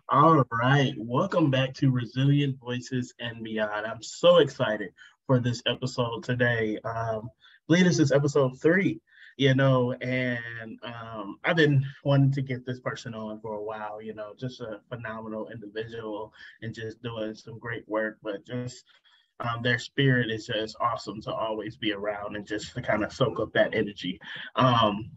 All right, welcome back to Resilient Voices and Beyond. I'm so excited for this episode today. I believe this is episode 3, and I've been wanting to get this person on for a while, just a phenomenal individual and just doing some great work, but just their spirit is just awesome to always be around and just to kind of soak up that energy. Um,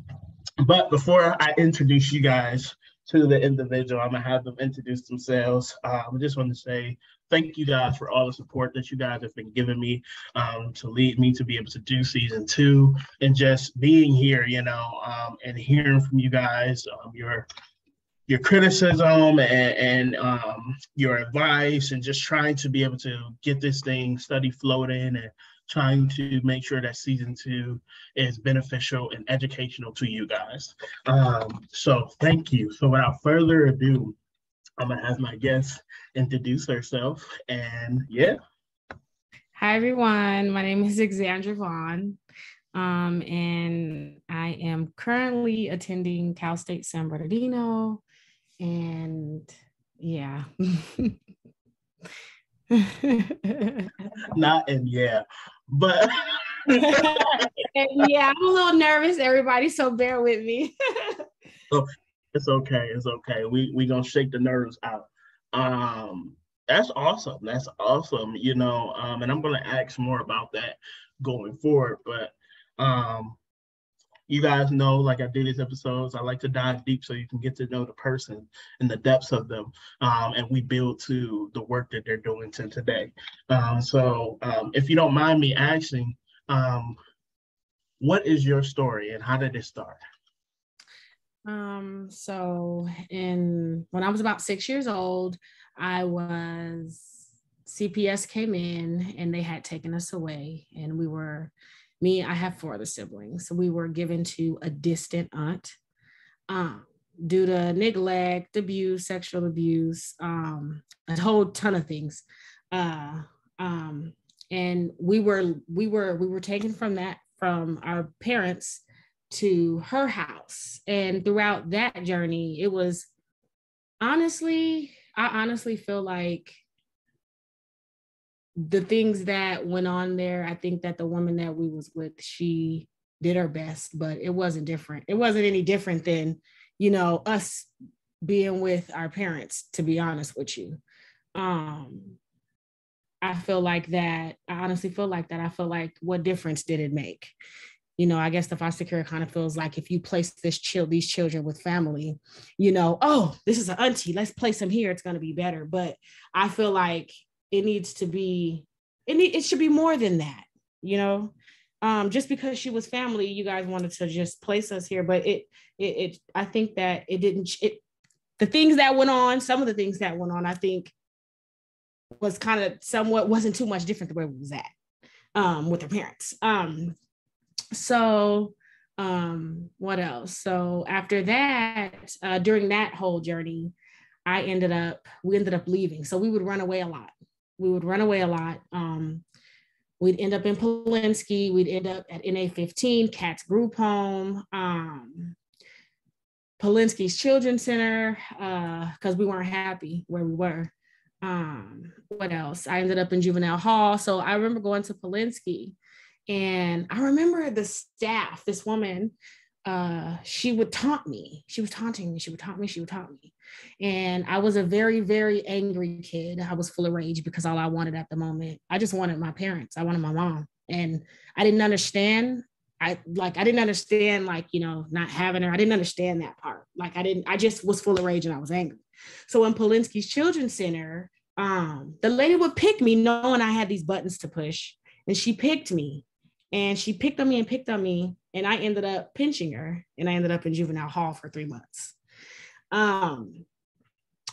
but before I introduce you guys to the individual, I'm gonna have them introduce themselves. I just want to say thank you guys for all the support that you guys have been giving me to lead me to be able to do season 2 and just being here, and hearing from you guys, your criticism and your advice and just trying to be able to get this thing study floating and trying to make sure that season 2 is beneficial and educational to you guys. So thank you. So without further ado, I'm gonna have my guest introduce herself and yeah. Hi everyone, my name is Xandra R.Vaughn, and I am currently attending Cal State San Bernardino, and yeah. Not and yeah, but and yeah, I'm a little nervous, everybody, so bear with me. oh, it's okay. It's okay. We gonna shake the nerves out. Um, that's awesome. That's awesome. And I'm gonna ask more about that going forward. But you guys know, like I do these episodes, I like to dive deep so you can get to know the person and the depths of them, and we build to the work that they're doing to today. So, if you don't mind me asking, what is your story and how did it start? So when I was about 6 years old, CPS came in and they had taken us away, and I have 4 other siblings. So we were given to a distant aunt, due to neglect, abuse, sexual abuse, a whole ton of things. And we were taken from our parents to her house. And throughout that journey, it was I honestly feel like the things that went on there, I think that the woman that we was with, she did her best, but it wasn't different. It wasn't any different than, us being with our parents, to be honest with you. I feel like that. I honestly feel like that. I feel like, what difference did it make? I guess the foster care kind of feels like if you place these children with family, oh, this is an auntie, let's place them here, it's going to be better. But I feel like it should be more than that, just because she was family, you guys wanted to just place us here. But I think that the things that went on, some of the things that went on, I think was kind of somewhat, wasn't too much different the way we was at, with her parents. So what else? So after that, during that whole journey, we ended up leaving. So we would run away a lot. We'd end up in Polinsky. We'd end up at NA15, Cats Group Home, Polinsky's Children's Center, because we weren't happy where we were. What else? I ended up in juvenile hall. So I remember going to Polinsky, and I remember the staff, this woman, she would taunt me. She was taunting me. She would taunt me. And I was a very, very angry kid. I was full of rage because all I wanted at the moment, I just wanted my parents. I wanted my mom. And I didn't understand. I didn't understand, not having her. I didn't understand that part. I just was full of rage and I was angry. So in Polinsky's Children's Center, the lady would pick me knowing I had these buttons to push. And she picked me. And she picked on me, and I ended up pinching her, and I ended up in juvenile hall for 3 months.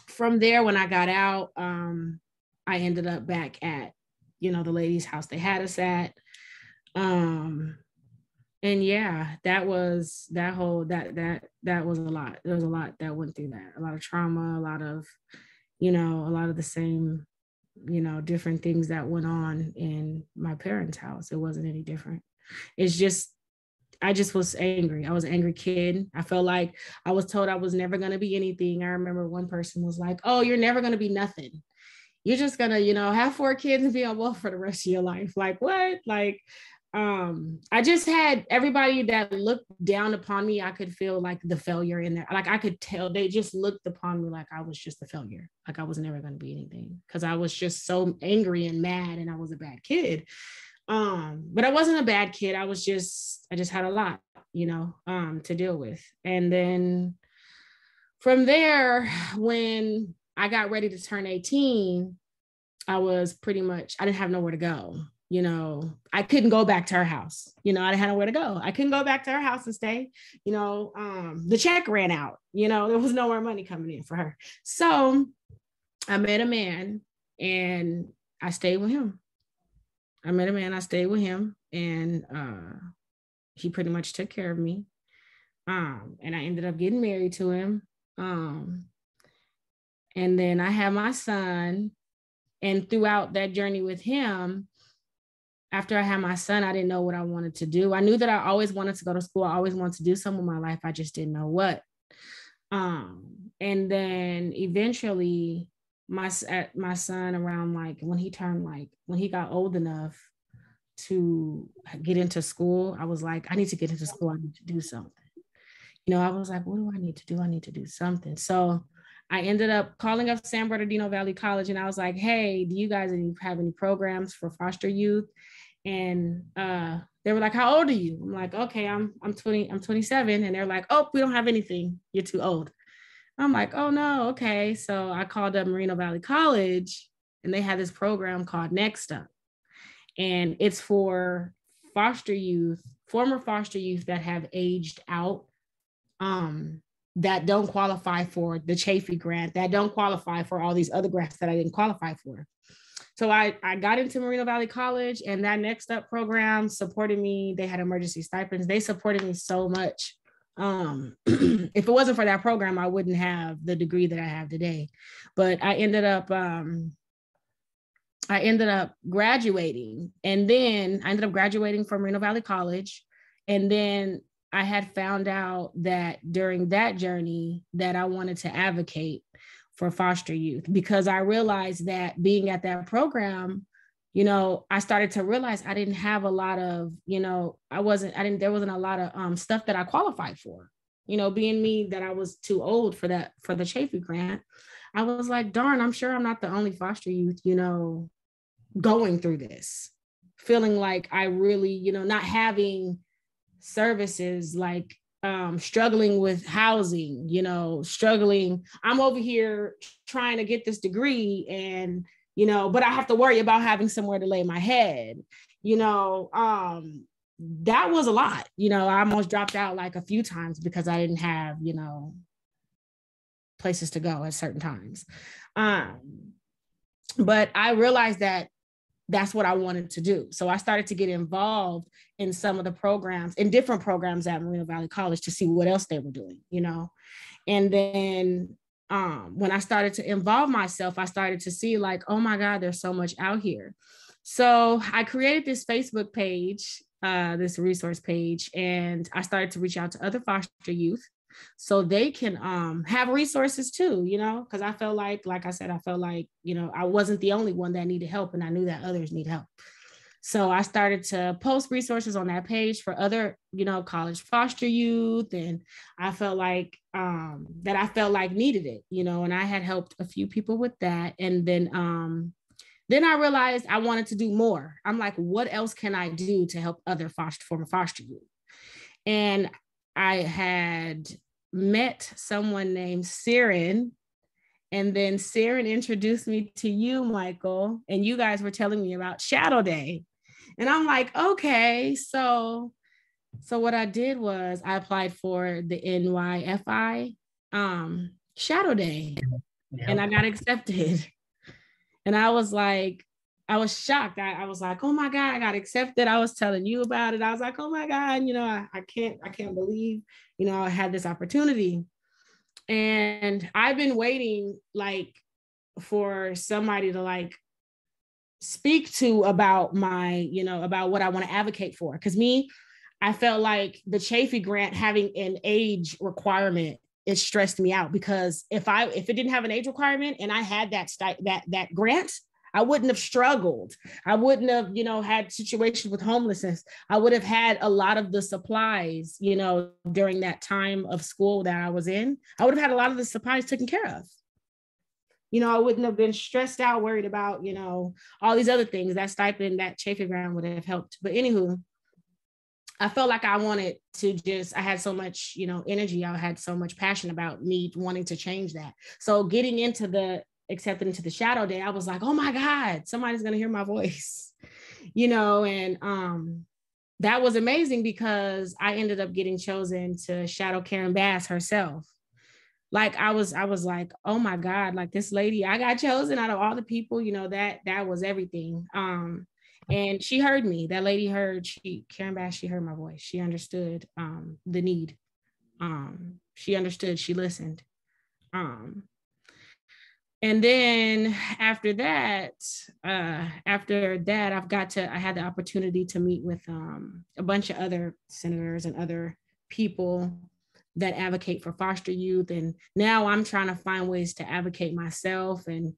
From there, when I got out, I ended up back at, the lady's house they had us at. And yeah, that was that was a lot. There was a lot that went through that, a lot of trauma, a lot of the same, different things that went on in my parents' house. It wasn't any different. It's just I just was angry. I was an angry kid. I felt like I was told I was never going to be anything. I remember one person was like, oh, you're never going to be nothing. You're just going to, have 4 kids and be on welfare for the rest of your life. Like, what? Like, I just had everybody that looked down upon me. I could feel like the failure in there. Like I could tell they just looked upon me like I was just a failure. Like I was never going to be anything because I was just so angry and mad and I was a bad kid. But I wasn't a bad kid. I just had a lot, to deal with. And then from there, when I got ready to turn 18, I didn't have nowhere to go. I couldn't go back to her house. I didn't have nowhere to go. I couldn't go back to her house and stay. The check ran out. There was no more money coming in for her. So I met a man and I stayed with him. And he pretty much took care of me. And I ended up getting married to him. And then I had my son. And throughout that journey with him, after I had my son, I didn't know what I wanted to do. I knew that I always wanted to go to school. I always wanted to do something with my life. I just didn't know what. And then eventually my son around when he got old enough to get into school, I was like, I need to get into school. I need to do something. I was like, what do I need to do? I need to do something. So I ended up calling up San Bernardino Valley College and I was like, hey, do you guys have any programs for foster youth? And they were like, how old are you? I'm like, okay, I'm 27. And they're like, oh, we don't have anything. You're too old. I'm like, oh no, okay. So I called up Moreno Valley College and they had this program called Next Up. And it's for former foster youth that have aged out, that don't qualify for the Chafee grant, that don't qualify for all these other grants that I didn't qualify for. So I got into Moreno Valley College and that Next Up program supported me. They had emergency stipends. They supported me so much. If it wasn't for that program, I wouldn't have the degree that I have today. But I ended up graduating, and then I ended up graduating from Moreno Valley College. And then I had found out that during that journey that I wanted to advocate for foster youth, because I realized that being at that program, I started to realize I didn't have a lot of, there wasn't a lot of stuff that I qualified for, being me, that I was too old for the Chafee grant. I was like, darn, I'm sure I'm not the only foster youth, going through this, feeling like I really, not having services, like struggling with housing, struggling. I'm over here trying to get this degree and, but I have to worry about having somewhere to lay my head, that was a lot. I almost dropped out like a few times because I didn't have, places to go at certain times. But I realized that that's what I wanted to do. So I started to get involved in some of the programs, in different programs at Moreno Valley College, to see what else they were doing, And then when I started to involve myself, I started to see like, oh my God, there's so much out here. So I created this Facebook page, this resource page, and I started to reach out to other foster youth so they can have resources too, because I felt like I said, I felt like, I wasn't the only one that needed help, and I knew that others need help. So I started to post resources on that page for other, college foster youth. And I felt like needed it, and I had helped a few people with that. And then I realized I wanted to do more. I'm like, what else can I do to help other former foster youth? And I had met someone named Siren, and then Siren introduced me to you, Michael, and you guys were telling me about Shadow Day. And I'm like, okay, so what I did was I applied for the NYFI Shadow Day, and I got accepted. And I was like, I was shocked. I was like, oh my God, I got accepted. I was telling you about it. I was like, oh my God, I can't believe, I had this opportunity. And I've been waiting for somebody to speak to about my, about what I want to advocate for. Cause me, I felt like the Chafee grant having an age requirement, it stressed me out, because if it didn't have an age requirement and I had that grant, I wouldn't have struggled. I wouldn't have, had situations with homelessness. I would have had a lot of the supplies, during that time of school that I was in. I would have had a lot of the supplies taken care of. I wouldn't have been stressed out, worried about, all these other things. That stipend, that Chafee grant would have helped. But anywho, I felt like I wanted to I had so much, energy. I had so much passion about me wanting to change that. So getting accepted into the shadow day, I was like, oh my God, somebody's going to hear my voice, and that was amazing, because I ended up getting chosen to shadow Karen Bass herself. Like I was like, oh my God, like this lady, I got chosen out of all the people, that was everything. And she heard me. That lady Karen Bass, she heard my voice. She understood the need. She understood, she listened. And then after that, I had the opportunity to meet with a bunch of other senators and other people that advocate for foster youth. And now I'm trying to find ways to advocate myself, and,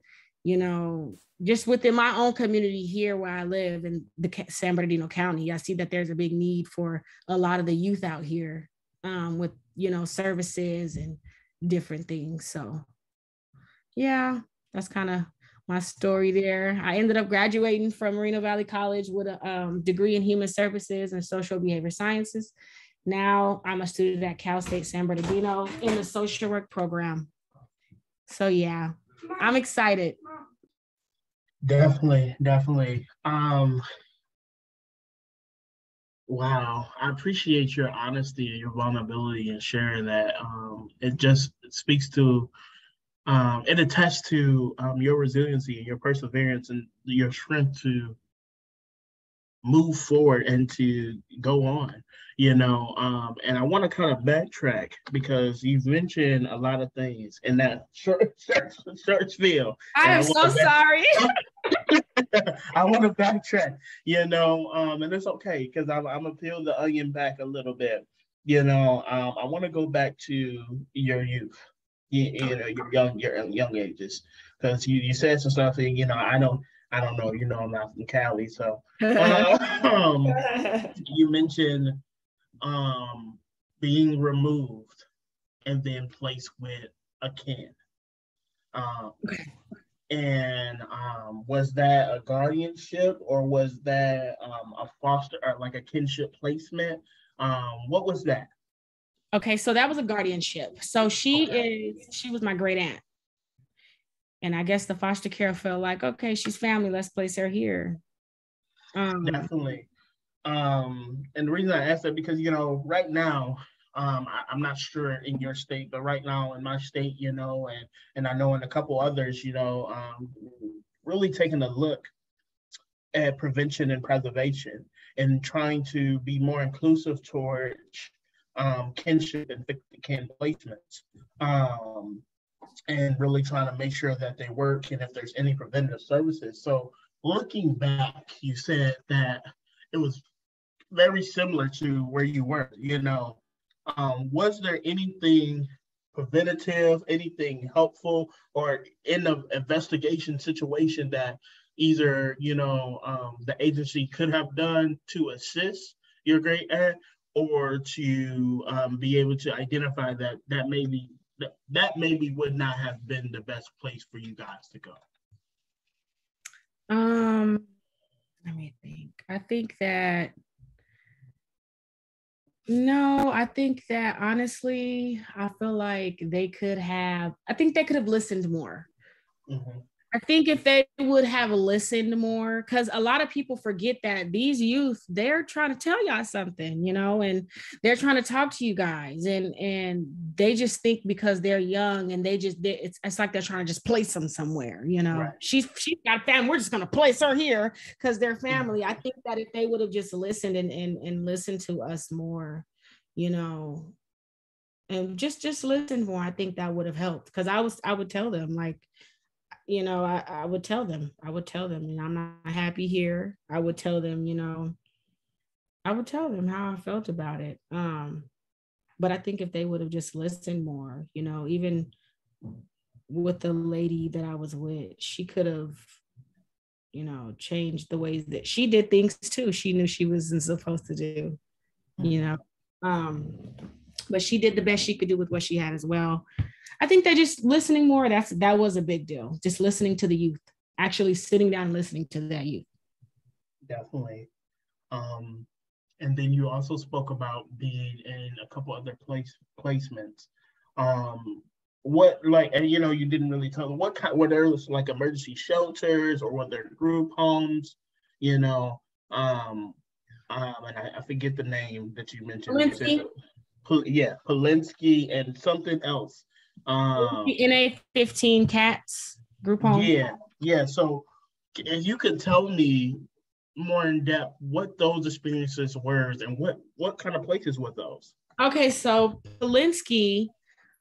just within my own community here where I live in the San Bernardino County. I see that there's a big need for a lot of the youth out here with, services and different things. So yeah, that's kind of my story there. I ended up graduating from Moreno Valley College with a degree in human services and social behavior sciences. Now I'm a student at Cal State San Bernardino in the social work program. So yeah, I'm excited. Definitely. Wow, I appreciate your honesty and your vulnerability and sharing that. It just speaks to, it attests to your resiliency and your perseverance and your strength to move forward and to go on, and I want to kind of backtrack because you've mentioned a lot of things in that short spiel. I am so sorry. I want to backtrack, and it's okay because I'm gonna peel the onion back a little bit. I want to go back to your youth, your young ages, because you said some stuff, and I don't know, I'm not from Cali, so you mentioned being removed and then placed with a kin. And was that a guardianship, or was that a foster, or like a kinship placement? What was that? Okay, so that was a guardianship. So she was my great aunt. And I guess the foster care felt like, okay, she's family, let's place her here. Definitely. And the reason I asked that, because, right now, I'm not sure in your state, but right now in my state, and I know in a couple others, really taking a look at prevention and preservation and trying to be more inclusive towards kinship and kin placements, and really trying to make sure that they work and if there's any preventative services. So looking back, you said that it was very similar to where you were, was there anything preventative, anything helpful, or in the investigation situation that either, the agency could have done to assist your great aunt, or to be able to identify that maybe would not have been the best place for you guys to go? Let me think. I think that honestly, I feel like they could have listened more. Mm-hmm. I think if they would have listened more, because a lot of people forget that these youth, they're trying to tell y'all something, and they're trying to talk to you guys, and they just think because they're young and it's like they're trying to just place them somewhere, Right. She's got family, we're just going to place her here because they're family. I think that if they would have just listened and listened to us more, and just listen more, I think that would have helped, because I would tell them, like, I would tell them, I'm not happy here. I would tell them, I would tell them how I felt about it. But I think if they would have just listened more, you know, even with the lady that I was with, she could have, you know, changed the ways that she did things too. She knew she wasn't supposed to do, you know. Um, but she did the best she could do with what she had as well. I think that just listening more, that was a big deal. Just listening to the youth, actually sitting down and listening to that youth. Definitely. And then you also spoke about being in a couple other placements. What, like, and you know, you didn't really tell them what kind, were there like emergency shelters or were there group homes, you know? And I forget the name that you mentioned. You said, yeah, Polinsky and something else. NA-15 cats group home. Yeah. So if you could tell me more in depth what those experiences were and what kind of places were those? Okay, so Polinsky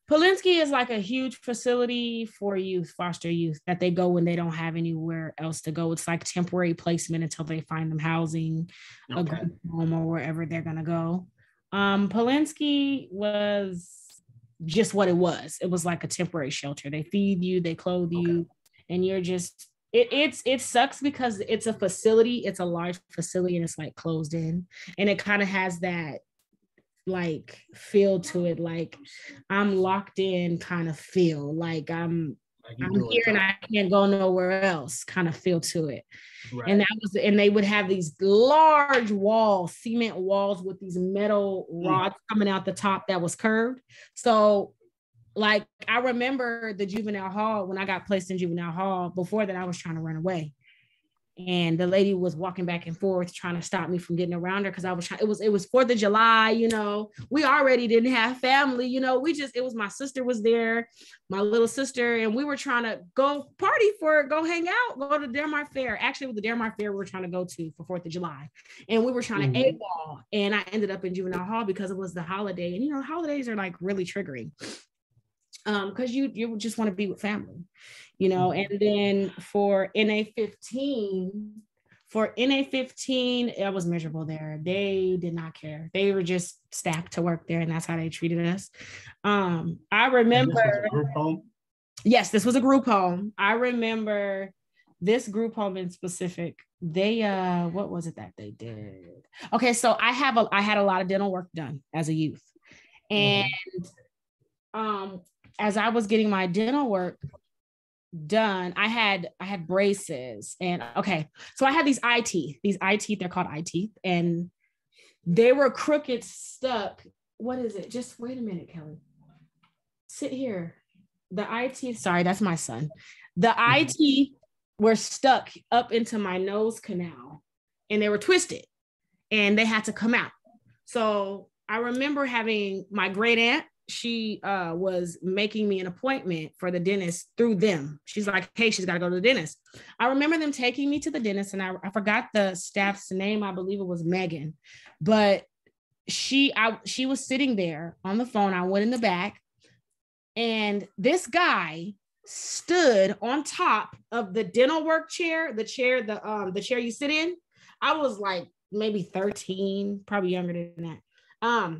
is like a huge facility for youth, foster youth, that they go when they don't have anywhere else to go. It's like temporary placement until they find them housing, a group home, or wherever they're gonna go. Polinsky was just what it was. It was like a temporary shelter. They feed you, they clothe you, and you're just it sucks because it's a facility, it's a large facility, and it's like closed in, and it kind of has that like feel to it, like I'm locked in kind of feel, like I'm here and I can't go nowhere else kind of feel to it. Right. And they would have these large walls, cement walls with these metal rods coming out the top that was curved. So like I remember the juvenile hall, when I got placed in juvenile hall, before that I was trying to run away. And the lady was walking back and forth trying to stop me from getting around her because I was trying. It was 4th of July, you know. We already didn't have family, you know. It was my sister was there, my little sister, and we were trying to go hang out, go to Dear Mar Fair. Actually, with the Dear Mar Fair we were trying to go to for 4th of July, and we were trying to AWOL, and I ended up in juvenile hall because it was the holiday, and you know, holidays are like really triggering. Because you just want to be with family, you know. And then for NA-15, I was miserable there. They did not care. They were just staffed to work there, and that's how they treated us. I remember. This was a group home? Yes, this was a group home. I remember this group home in specific. They what was it that they did? Okay, so I had a lot of dental work done as a youth, and as I was getting my dental work done, I had braces, and so I had these eye teeth. They're called eye teeth, and they were crooked, stuck. What is it? Just wait a minute, Kelly. Sit here. The eye teeth. Sorry, that's my son. The eye teeth were stuck up into my nose canal, and they were twisted, and they had to come out. So I remember having my great aunt. She was making me an appointment for the dentist through them. She's like, hey, she's got to go to the dentist. I remember them taking me to the dentist, and I forgot the staff's name. I believe it was Megan, but she was sitting there on the phone. I went in the back, and this guy stood on top of the dental work chair, the chair you sit in. I was like maybe 13, probably younger than that.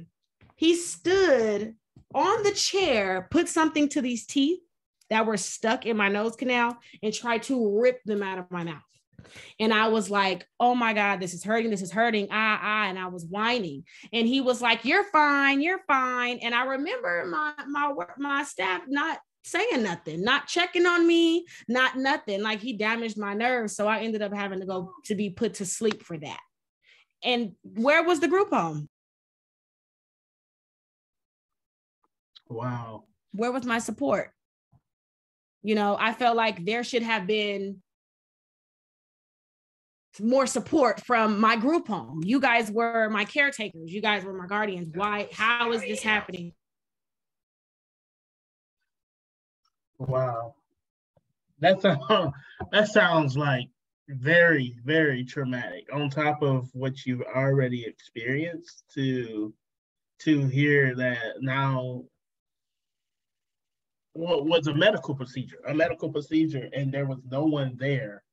He stood on the chair, put something to these teeth that were stuck in my nose canal, and tried to rip them out of my mouth. And I was like, oh my God, this is hurting. And I was whining. And he was like, you're fine. And I remember my staff not saying nothing, not checking on me, not nothing. Like, he damaged my nerves. So I ended up having to go to be put to sleep for that. And where was the group home? Wow. Where was my support? You know, I felt like there should have been more support from my group home. You guys were my caretakers. You guys were my guardians. How is this happening? Wow. That sounds like very, very traumatic, on top of what you've already experienced, to hear that now. Well, was a medical procedure, and there was no one there,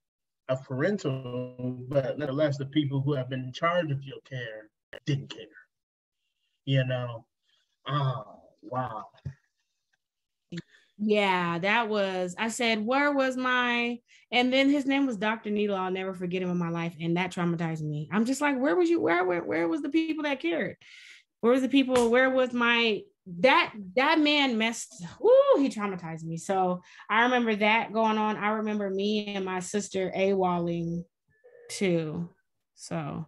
a parental, but nonetheless, the people who have been in charge of your care didn't care. You know, oh wow. Yeah, that was, I said, where was my, and then his name was Dr. Needle. I'll never forget him in my life. And that traumatized me. I'm just like, where was you? Where was the people that cared? Where was the people? Where was my, that man messed, he traumatized me. So I remember that going on. I remember me and my sister AWOLing too. So.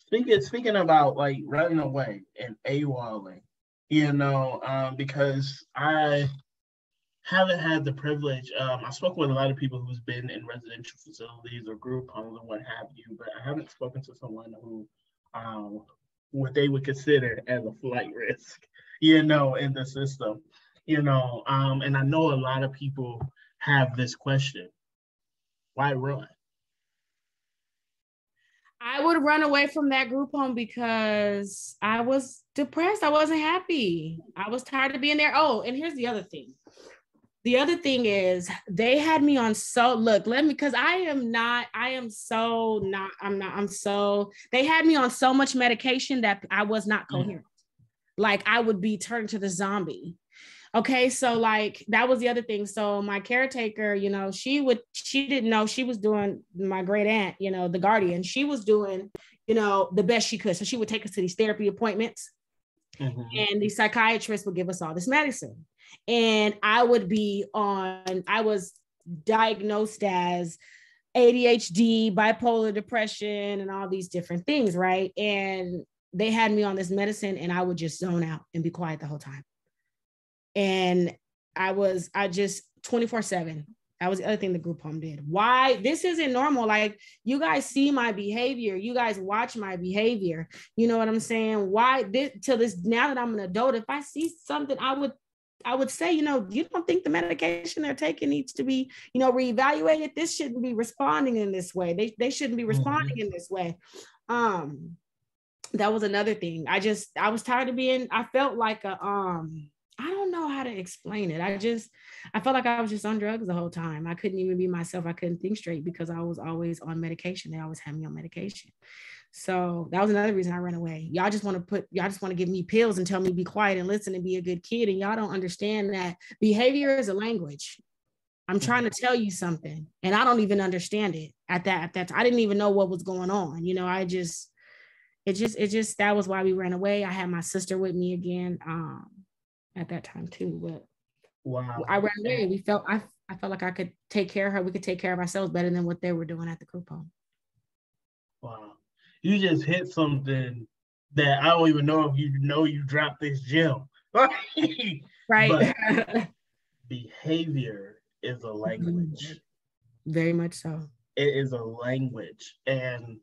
Speaking about like running away and AWOLing, because I haven't had the privilege. I spoke with a lot of people who's been in residential facilities or group homes and what have you, but I haven't spoken to someone who, what they would consider as a flight risk, in the system, and I know a lot of people have this question: why run? I would run away from that group home because I was depressed. I wasn't happy. I was tired of being there. Oh, and here's the other thing. The other thing is they had me on they had me on so much medication that I was not coherent. Like I would be turned to the zombie. Okay, so like that was the other thing. So my caretaker, she didn't know she was doing, my great aunt, the guardian, she was doing, the best she could. So she would take us to these therapy appointments, and the psychiatrist would give us all this medicine. And I was diagnosed as ADHD, bipolar depression, and all these different things, right? And they had me on this medicine, and I would just zone out and be quiet the whole time. And I just 24/7. That was the other thing the group home did. Why? This isn't normal. Like, you guys see my behavior. You guys watch my behavior. You know what I'm saying? Why till this, now that I'm an adult, if I see something, I would say, you don't think the medication they're taking needs to be, reevaluated? This shouldn't be responding in this way. They shouldn't be responding in this way. That was another thing. I was tired of I felt like I don't know how to explain it. I felt like I was just on drugs the whole time. I couldn't even be myself. I couldn't think straight because I was always on medication. They always had me on medication. So that was another reason I ran away. Y'all just want to give me pills and tell me be quiet and listen and be a good kid. And y'all don't understand that behavior is a language. I'm trying to tell you something, and I don't even understand it at that time. I didn't even know what was going on. That was why we ran away. I had my sister with me again at that time too. But wow, I ran away. I felt like I could take care of her. We could take care of ourselves better than what they were doing at the group home. Wow. You just hit something that I don't even know if you dropped this gem. Right. But behavior is a language. Very much so. It is a language. And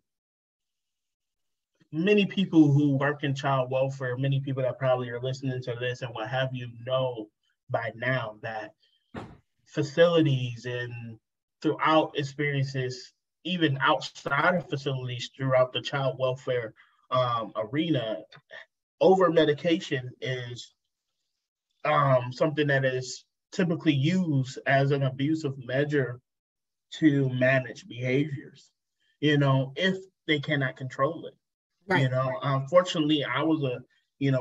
many people who work in child welfare, many people that probably are listening to this and what have you, know by now that facilities and throughout experiences, even outside of facilities, throughout the child welfare arena, over medication is something that is typically used as an abusive measure to manage behaviors, if they cannot control it. Right. Unfortunately, I was a,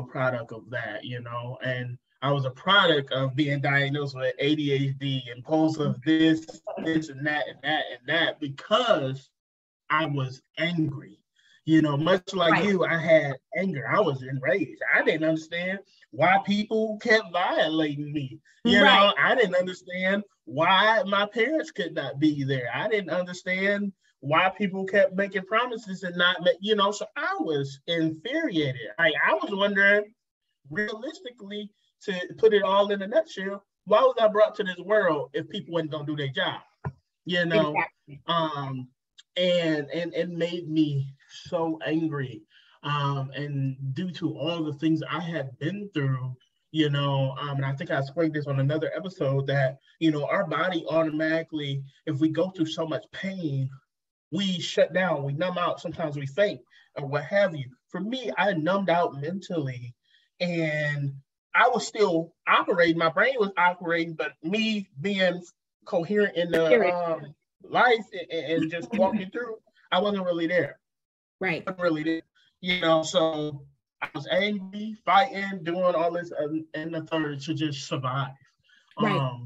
product of that, and I was a product of being diagnosed with ADHD, impulsive this and that, because I was angry. Much like you, I had anger. I was enraged. I didn't understand why people kept violating me. I didn't understand why my parents could not be there. I didn't understand why people kept making promises and not make, so I was infuriated. I was wondering, realistically, to put it all in a nutshell, why was I brought to this world if people weren't gonna do their job? Exactly. And it made me so angry. And due to all the things I had been through, and I think I explained this on another episode that, our body automatically, if we go through so much pain, we shut down, we numb out, sometimes we faint or what have you. For me, I numbed out mentally, and I was still operating, my brain was operating, but me being coherent in the life and just walking through, I wasn't really there. Right. I wasn't really there. So I was angry, fighting, doing all this and the third to just survive. Right.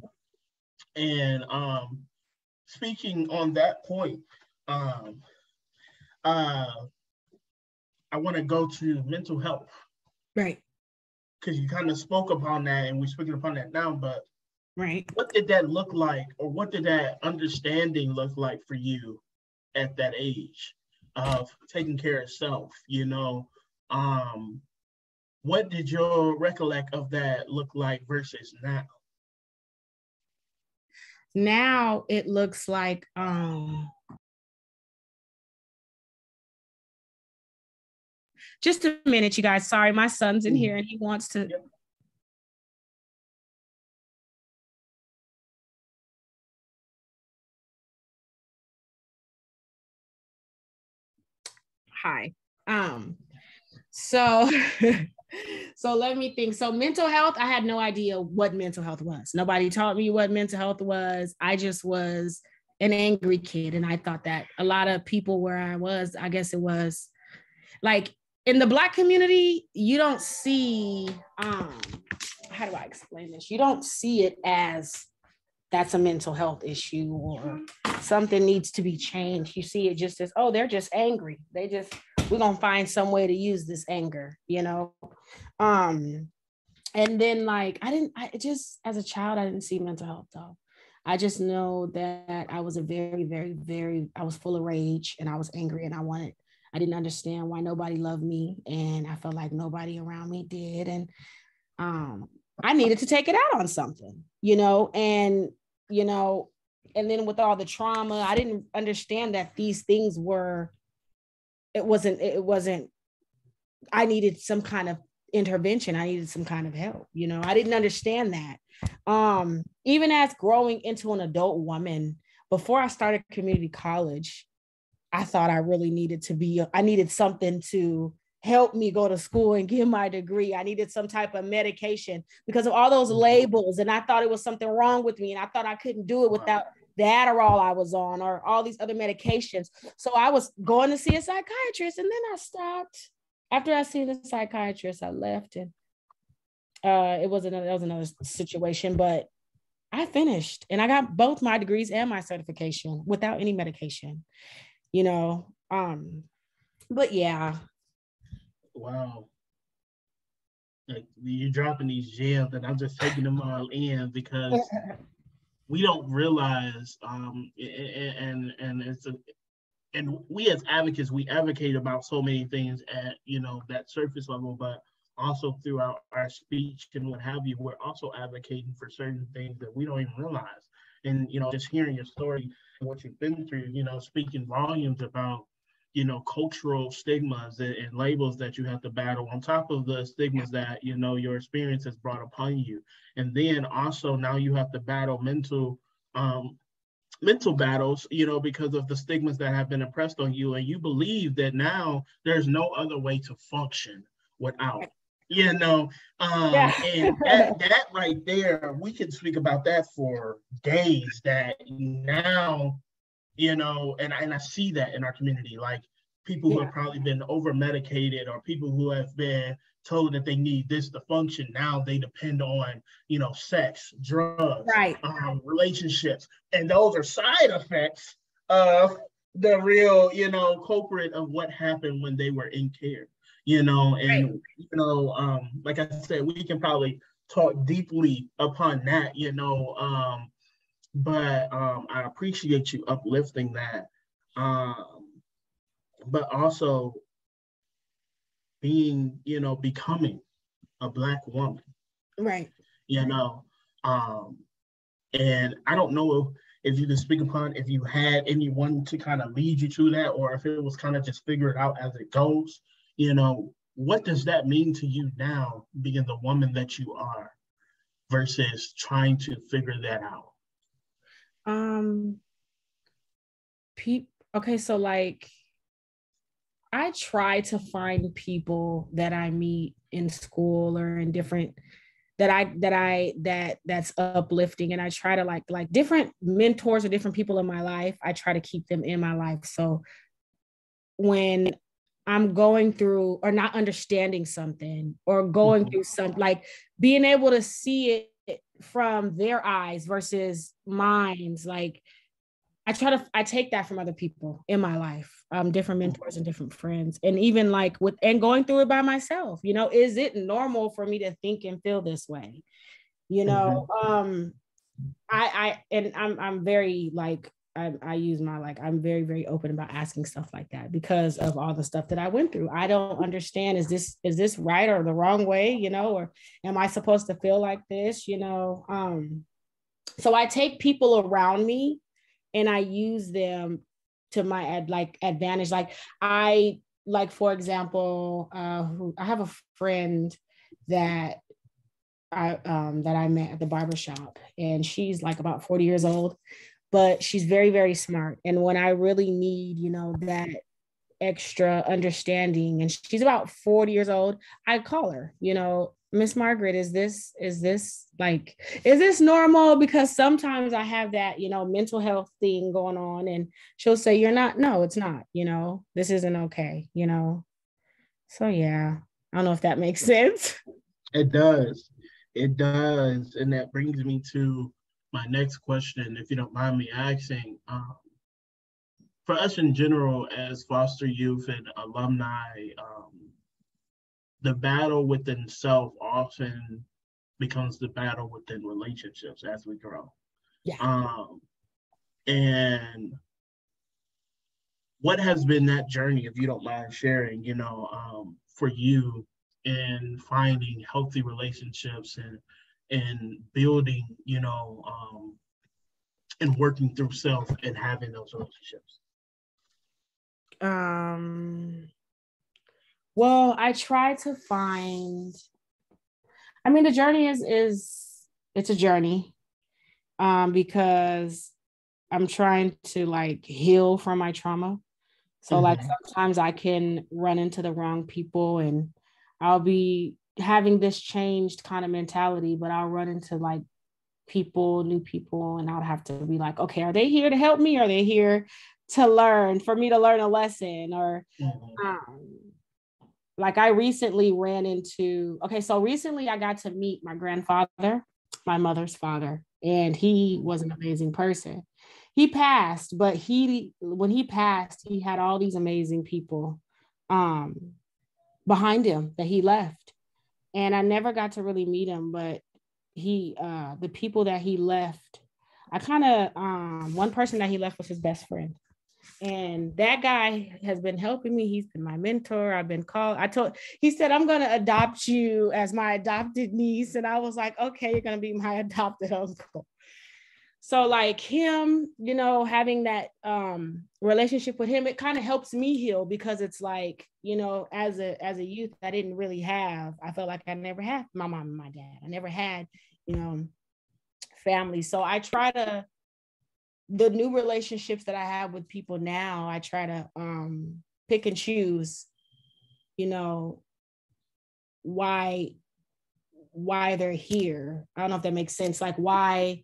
And speaking on that point, um, uh, I want to go to mental health. Right. Because you kind of spoke upon that and we're speaking upon that now, but right. What did that look like, or what did that understanding look like for you at that age of taking care of self? What did your recollect of that look like versus now? Now it looks like just a minute, you guys. Sorry, my son's in here and he wants to. Yep. Hi. So so let me think. So mental health, I had no idea what mental health was. Nobody taught me what mental health was. I just was an angry kid. And I thought that a lot of people where I was, I guess it was like in the Black community, you don't see, how do I explain this? You don't see it as that's a mental health issue or something needs to be changed. You see it just as, oh, they're just angry. We're going to find some way to use this anger, And then like, as a child, I didn't see mental health though. I just know that I was a very, very, very, I was full of rage and I was angry and I didn't understand why nobody loved me. And I felt like nobody around me did. And I needed to take it out on something, and then with all the trauma, I didn't understand that these things it wasn't, I needed some kind of intervention. I needed some kind of help. I didn't understand that. Even as growing into an adult woman, before I started community college, I thought I really I needed something to help me go to school and get my degree. I needed some type of medication because of all those labels. And I thought it was something wrong with me. And I thought I couldn't do it without the Adderall I was on or all these other medications. So I was going to see a psychiatrist and then I stopped. After I seen the psychiatrist, I left and that was another situation, but I finished and I got both my degrees and my certification without any medication, but yeah. Wow. Like you're dropping these gems and I'm just taking them all in because we don't realize and we as advocates, we advocate about so many things at that surface level, but also throughout our speech and what have you, we're also advocating for certain things that we don't even realize. And just hearing your story and what you've been through, speaking volumes about cultural stigmas and labels that you have to battle on top of the stigmas that, your experience has brought upon you. And then also now you have to battle mental battles, because of the stigmas that have been impressed on you. And you believe that now there's no other way to function without, and that right there, we can speak about that for days, that now, and I see that in our community, like people who have probably been over medicated or people who have been told that they need this to function. Now they depend on, sex, drugs, relationships. And those are side effects of the real, culprit of what happened when they were in care, like I said, we can probably talk deeply upon that, but I appreciate you uplifting that. But also being, becoming a Black woman. Right. And I don't know if you can speak upon if you had anyone to kind of lead you to that, or if it was kind of just figure it out as it goes. What does that mean to you now, being the woman that you are, versus trying to figure that out? Okay, so like I try to find people that I meet in school or in different that's uplifting, and I try to like different mentors or different people in my life. I try to keep them in my life. So when I'm going through or not understanding something or going through something, like being able to see it from their eyes versus mine's. Like I take that from other people in my life, different mentors and different friends, and even like and going through it by myself, is it normal for me to think and feel this way? I'm very like, I use my, like, I'm very, very open about asking stuff like that because of all the stuff that I went through. I don't understand, is this right or the wrong way, or am I supposed to feel like this, so I take people around me and I use them to my advantage. For example, I have a friend that I met at the barbershop, and she's like about 40 years old, but she's very, very smart. And when I really need, that extra understanding, and she's about 40 years old, I call her, Miss Margaret, is this normal? Because sometimes I have that, mental health thing going on, and she'll say, no, it's not, this isn't okay, So yeah, I don't know if that makes sense. It does. It does. And that brings me to my next question, if you don't mind me asking. For us in general, as foster youth and alumni, the battle within self often becomes the battle within relationships as we grow. Yeah. And what has been that journey, if you don't mind sharing, for you in finding healthy relationships and building, and working through self and having those relationships? Well, I try to find, the journey it's a journey, because I'm trying to like heal from my trauma. So like sometimes I can run into the wrong people, and I'll be having this changed kind of mentality, but I'll run into like new people, and I'll have to be like, okay, are they here to help me? Or are they here to learn, for me to learn a lesson? Or like I recently recently I got to meet my grandfather, my mother's father, and he was an amazing person. He passed, but when he passed, he had all these amazing people behind him that he left. And I never got to really meet him, but the people that he left, one person that he left was his best friend. And that guy has been helping me. He's been my mentor. He said, I'm going to adopt you as my adopted niece. And I was like, okay, you're going to be my adopted uncle. So like him, having that relationship with him, it kind of helps me heal, because it's like, as a youth, I didn't really have, I felt like I never had my mom and my dad. I never had, family. So I try to, the new relationships that I have with people now, I try to pick and choose, why they're here. I don't know if that makes sense. Like why,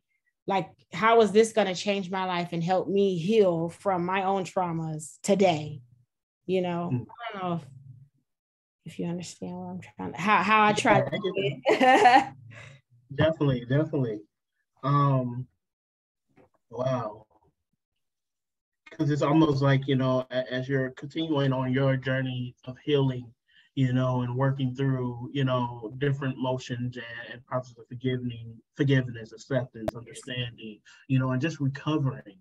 like, how is this going to change my life and help me heal from my own traumas today? I don't know if you understand what I'm trying to, how I try to do it. Definitely. Wow. Because it's almost like, as you're continuing on your journey of healing, and working through, different motions and process of forgiveness, acceptance, understanding, and just recovering,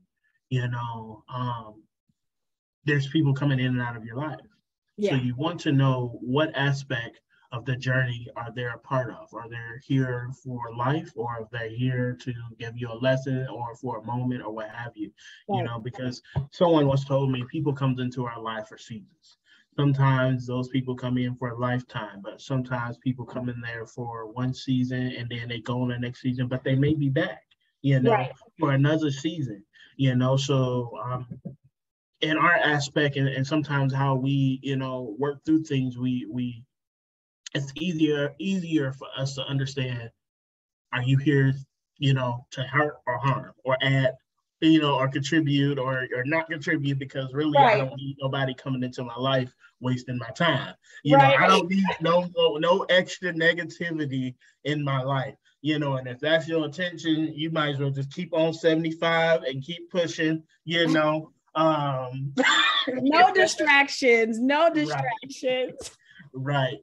there's people coming in and out of your life. Yeah. So you want to know what aspect of the journey are they a part of? Are they here for life, or are they here to give you a lesson or for a moment or what have you? Right. Because someone once told me people comes into our life for seasons. Sometimes those people come in for a lifetime, but sometimes people come in there for one season and then they go on the next season, but they may be back, right, for another season, so in our aspect and sometimes how we, work through things, we it's easier for us to understand, are you here, to hurt or harm or add or contribute or not contribute, because really I don't need nobody coming into my life wasting my time. I don't need no extra negativity in my life. And if that's your intention, you might as well just keep on 75 and keep pushing. No distractions. Right.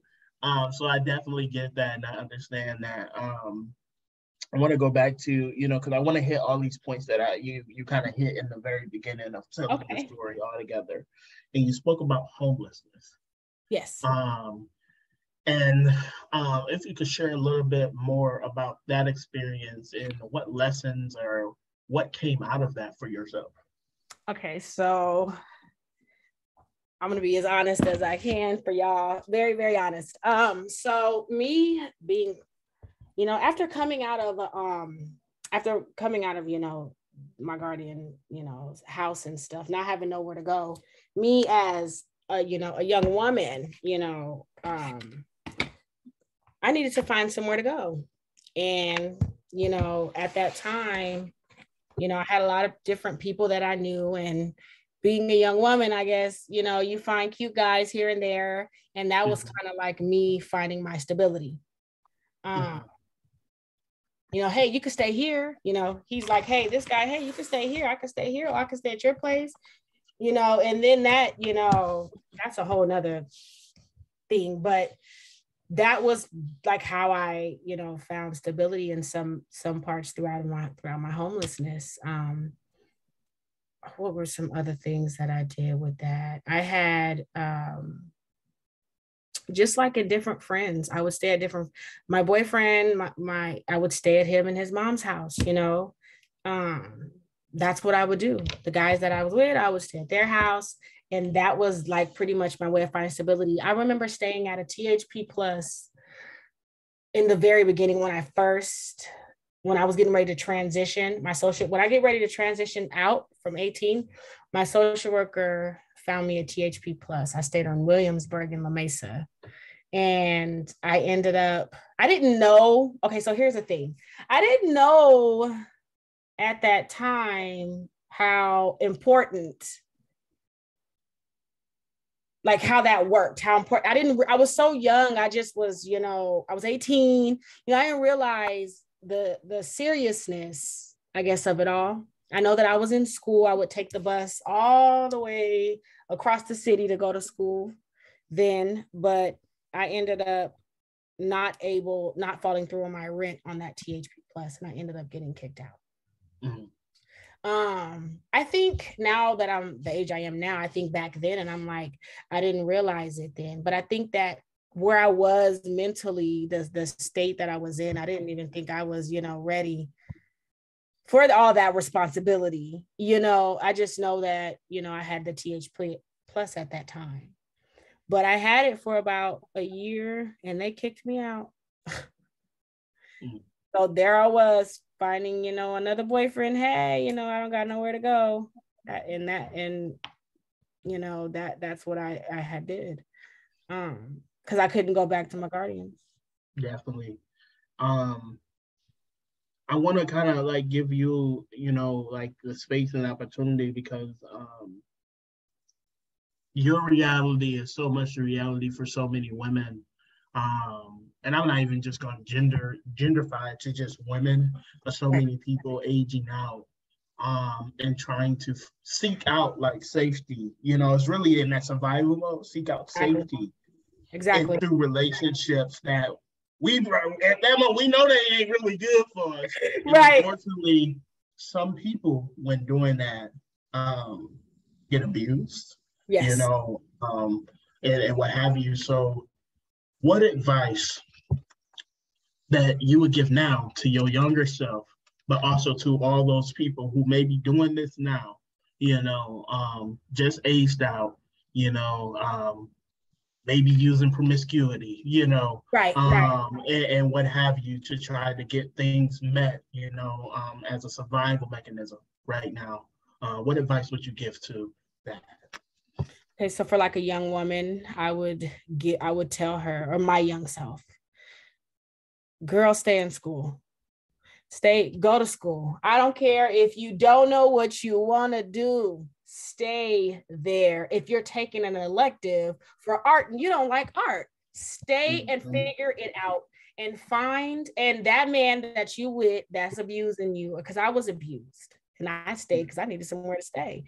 So I definitely get that, and I understand that. I want to go back to, because I want to hit all these points that you kind of hit in the very beginning of telling the story all together. And you spoke about homelessness. Yes. And if you could share a little bit more about that experience and what lessons or what came out of that for yourself. Okay, so I'm going to be as honest as I can for y'all. Very, very honest. So me being, after coming out of, my guardian, house and stuff, not having nowhere to go, me as a young woman, I needed to find somewhere to go. And, at that time, I had a lot of different people that I knew, and being a young woman, I guess, you find cute guys here and there. And that was kind of like me finding my stability. Hey, you could stay here. He's like, hey, this guy, hey, you can stay here. I can stay here. Or I can stay at your place. And then that, that's a whole nother thing. But that was like how I, found stability in some parts throughout my homelessness. What were some other things that I did with that? I had just like a different friends. I would stay at my boyfriend, I would stay at him and his mom's house, that's what I would do. The guys that I was with, I would stay at their house. And that was like pretty much my way of finding stability. I remember staying at a THP Plus in the very beginning when I was getting ready to transition when I get ready to transition out from 18, my social worker found me a THP Plus. I stayed on Williamsburg in La Mesa. And I didn't know. Okay, so here's the thing. I didn't know at that time how important, like how that worked, how important. I was so young. I just was, I was 18. I didn't realize the seriousness, I guess, of it all. I know that I was in school. I would take the bus all the way across the city to go to school then, but I ended up not following through on my rent on that THP Plus, and I ended up getting kicked out. I think now that I'm the age I am now, I think back then and I'm like, I didn't realize it then, but I think that where I was mentally, the state that I was in, I didn't even think I was, ready for all that responsibility. I just know that, I had the THP Plus at that time, but I had it for about a year and they kicked me out. So there I was finding, another boyfriend. Hey, I don't got nowhere to go. That's what I had did. Because I couldn't go back to my guardians. Definitely. I want to kind of like give you, like the space and opportunity, because your reality is so much the reality for so many women. And I'm not even just going to genderify it to just women, but so many people aging out and trying to seek out like safety. It's really in that survival mode, seek out safety. Exactly. And through relationships that at that moment, we know they ain't really good for us. Right. Unfortunately, some people, when doing that, get abused. Yes. And what have you. So what advice that you would give now to your younger self, but also to all those people who may be doing this now, just aged out, maybe using promiscuity, right. And what have you, to try to get things met, as a survival mechanism right now. What advice would you give to that? Okay, so for like a young woman, I would tell her, or my young self, girl, stay in school. Go to school. I don't care if you don't know what you want to do, stay there. If you're taking an elective for art and you don't like art, stay and figure it out and find, and that man that you with that's abusing you, because I was abused and I stayed because I needed somewhere to stay.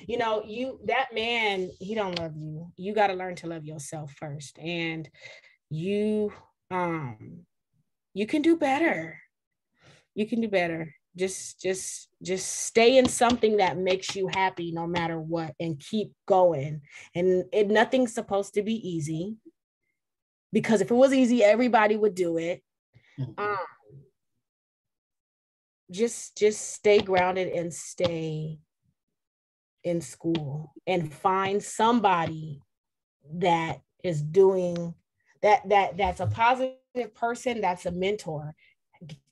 You know, that man, he don't love you. You got to learn to love yourself first. And you can do better. You can do better. Just stay in something that makes you happy no matter what, and keep going. And nothing's supposed to be easy, because if it was easy, everybody would do it. Just stay grounded and stay in school, and find somebody that is doing that's a positive person, that's a mentor.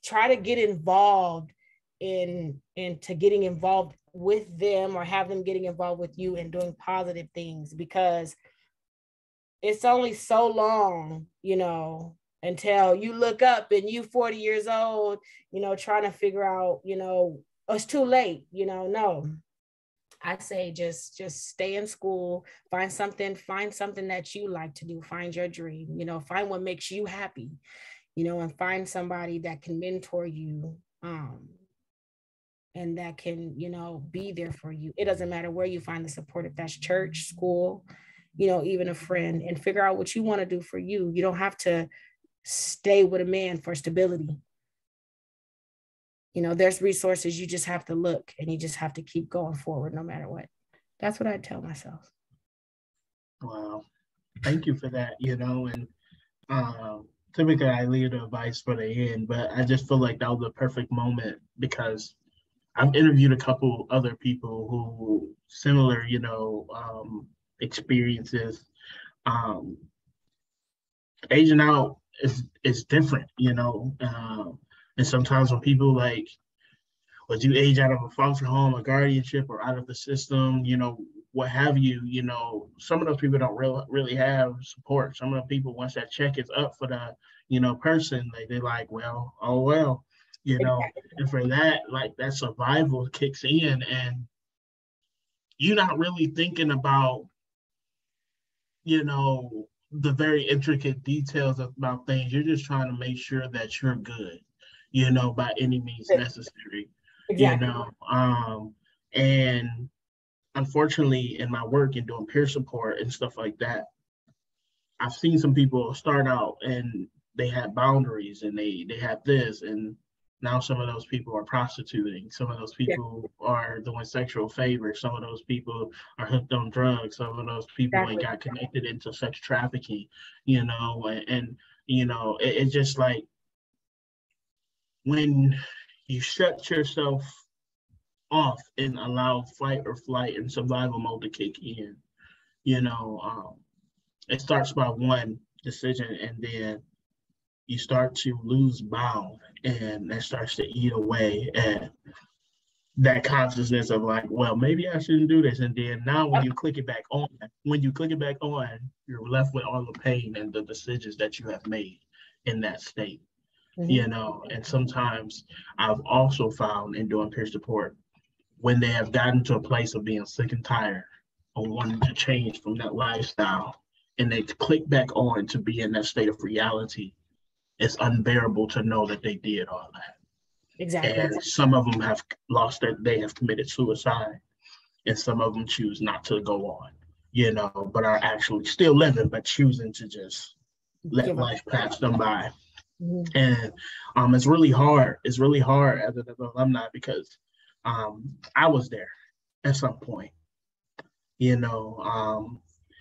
Try to get involved into getting involved with them, or have them getting involved with you and doing positive things, because it's only so long, you know, until you look up and you 40 years old, you know, trying to figure out, you know, it's too late, you know. No, I say just stay in school, find something that you like to do, find your dream, you know, find what makes you happy, you know, and find somebody that can mentor you, and that can, you know, be there for you. It doesn't matter where you find the support, if that's church, school, you know, even a friend, and figure out what you want to do for you. You don't have to stay with a man for stability. You know, there's resources. You just have to look, and you just have to keep going forward no matter what. That's what I tell myself. Wow. Thank you for that, you know, and typically I leave the advice for the end, but I just feel like that was the perfect moment, because I've interviewed a couple other people who similar, you know, experiences. Aging out is different, you know, and sometimes when people like, would you age out of a foster home, a guardianship, or out of the system, you know, what have you, you know, some of those people don't really have support. Some of the people, once that check is up for the, you know, person, they're like, well, oh, well, you know, and for that, like that survival kicks in, and you're not really thinking about, you know, the very intricate details about things. You're just trying to make sure that you're good, you know, by any means necessary. Exactly. You know, and unfortunately in my work and doing peer support and stuff like that, I've seen some people start out and they had boundaries and they have this, and now some of those people are prostituting. Some of those people are doing sexual favors. Some of those people are hooked on drugs. Some of those people ain't got connected into sex trafficking, you know, and you know, it's just like when you shut yourself off and allow fight or flight and survival mode to kick in, you know, it starts by one decision, and then you start to lose bound, and that starts to eat away at that consciousness of like, well, maybe I shouldn't do this. And then now when you click it back on, you're left with all the pain and the decisions that you have made in that state, you know. And sometimes I've also found in doing peer support, when they have gotten to a place of being sick and tired or wanting to change from that lifestyle, and they click back on to be in that state of reality, it's unbearable to know that they did all that. Exactly. And some of them have they have committed suicide, and some of them choose not to go on, you know, but are actually still living, but choosing to just let life pass them by. And it's really hard. It's really hard as an alumni, because I was there at some point, you know,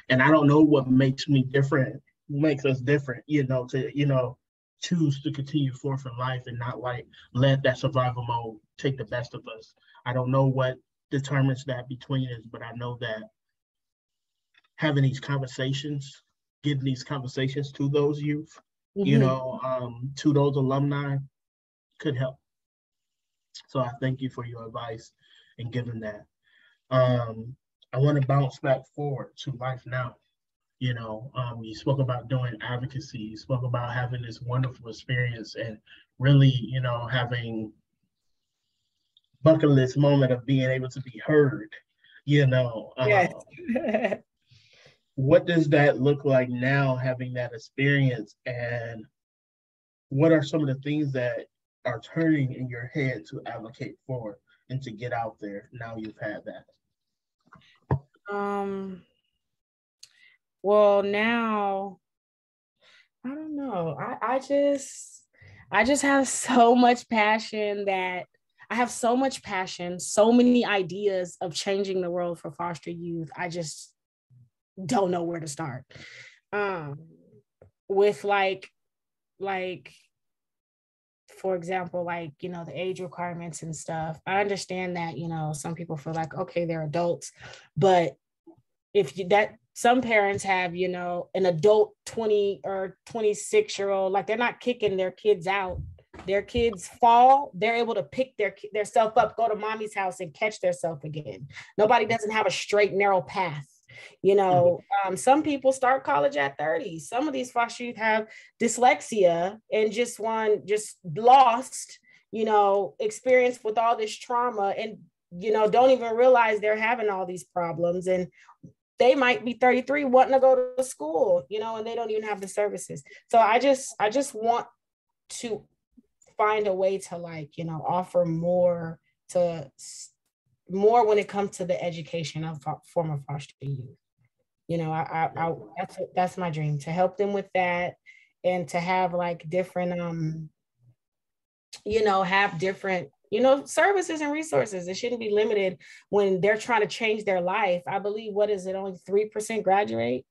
and I don't know what makes us different, you know, to, you know, choose to continue forth in life and not like let that survival mode take the best of us. I don't know what determines that between us, but I know that having these conversations, getting these conversations to those youth, you know, to those alumni could help. So I thank you for your advice and giving that. I want to bounce back forward to life now. You know, you spoke about doing advocacy. You spoke about having this wonderful experience and really, you know, having bucket list moment of being able to be heard, you know. Yes. What does that look like now, having that experience, and what are some of the things that are turning in your head to advocate for and to get out there now you've had that? Well, now I don't know. I just have so much passion that I have so much passion, so many ideas of changing the world for foster youth. I just don't know where to start. With like for example, like, you know, the age requirements and stuff. I understand that, you know, some people feel like, okay, they're adults, but if you, that some parents have, you know, an adult 20 or 26-year-old, like they're not kicking their kids out. Their kids fall, they're able to pick their self up, go to mommy's house and catch their self again. Nobody doesn't have a straight, narrow path. You know, some people start college at 30. Some of these foster youth have dyslexia and just lost, you know, experience with all this trauma and, you know, don't even realize they're having all these problems. And they might be 33 wanting to go to school, you know, and they don't even have the services. So I just want to find a way to, like, you know, offer more when it comes to the education of former foster youth. You know, that's my dream, to help them with that, and to have like different, you know, have different, you know, services and resources. It shouldn't be limited when they're trying to change their life. I believe, what is it, only 3% graduate?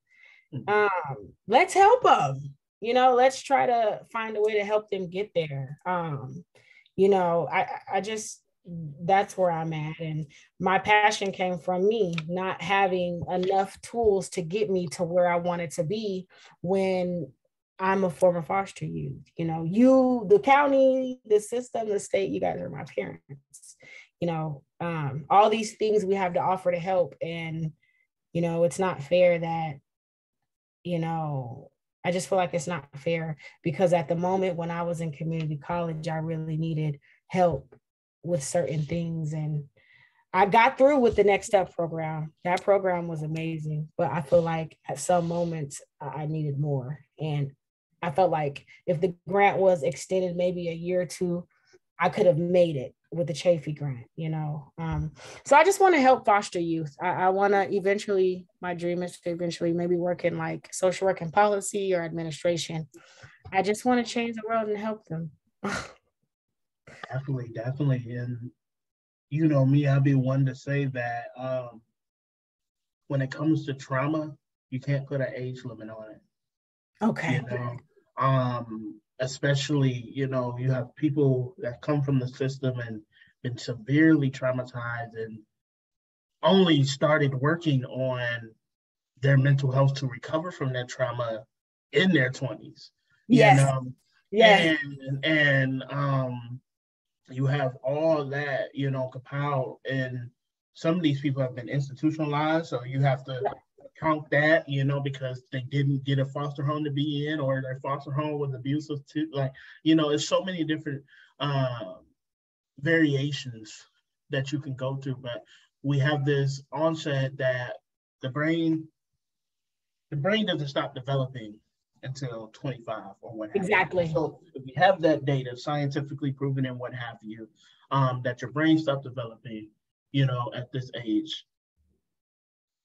Let's help them. You know, let's try to find a way to help them get there. You know, I just, that's where I'm at. And my passion came from me not having enough tools to get me to where I wanted to be when I'm a former foster youth. You know, you, the county, the system, the state, you guys are my parents. You know, all these things we have to offer to help. And, you know, it's not fair that, you know, I just feel like it's not fair, because at the moment when I was in community college, I really needed help with certain things. And I got through with the Next Step program. That program was amazing, but I feel like at some moments I needed more. And I felt like if the grant was extended maybe a year or two, I could have made it with the Chafee grant, you know. So I just want to help foster youth. I want to eventually, my dream is to eventually maybe work in like social work and policy or administration. I just want to change the world and help them. Definitely. And you know me, I'll be one to say that when it comes to trauma, you can't put an age limit on it. Okay. You know, especially, you know, you have people that come from the system and been severely traumatized and only started working on their mental health to recover from that trauma in their 20s. Yes. You know, yes. And you have all that, you know, compiled, and some of these people have been institutionalized, so you have to count that, you know, because they didn't get a foster home to be in, or their foster home was abusive too. Like, you know, it's so many different variations that you can go through, but we have this onset that the brain doesn't stop developing until 25 or what have exactly. You. So if you have that data scientifically proven and what have you, that your brain stops developing, you know, at this age,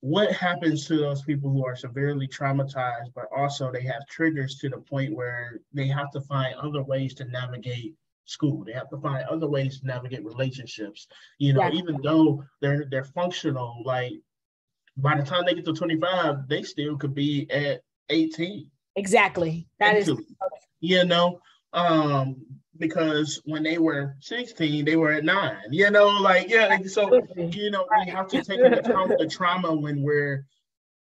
what happens to those people who are severely traumatized, but also they have triggers to the point where they have to find other ways to navigate school. They have to find other ways to navigate relationships, you know, even though they're functional, like by the time they get to 25, they still could be at 18. Exactly. That is, you know, because when they were 16, they were at 9, you know, like, yeah. So, you know, we have to take into account the trauma when we're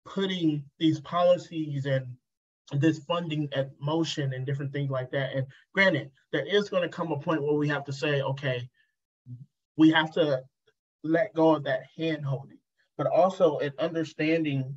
putting these policies and this funding at motion and different things like that. And granted, there is going to come a point where we have to say, okay, we have to let go of that hand holding, but also an understanding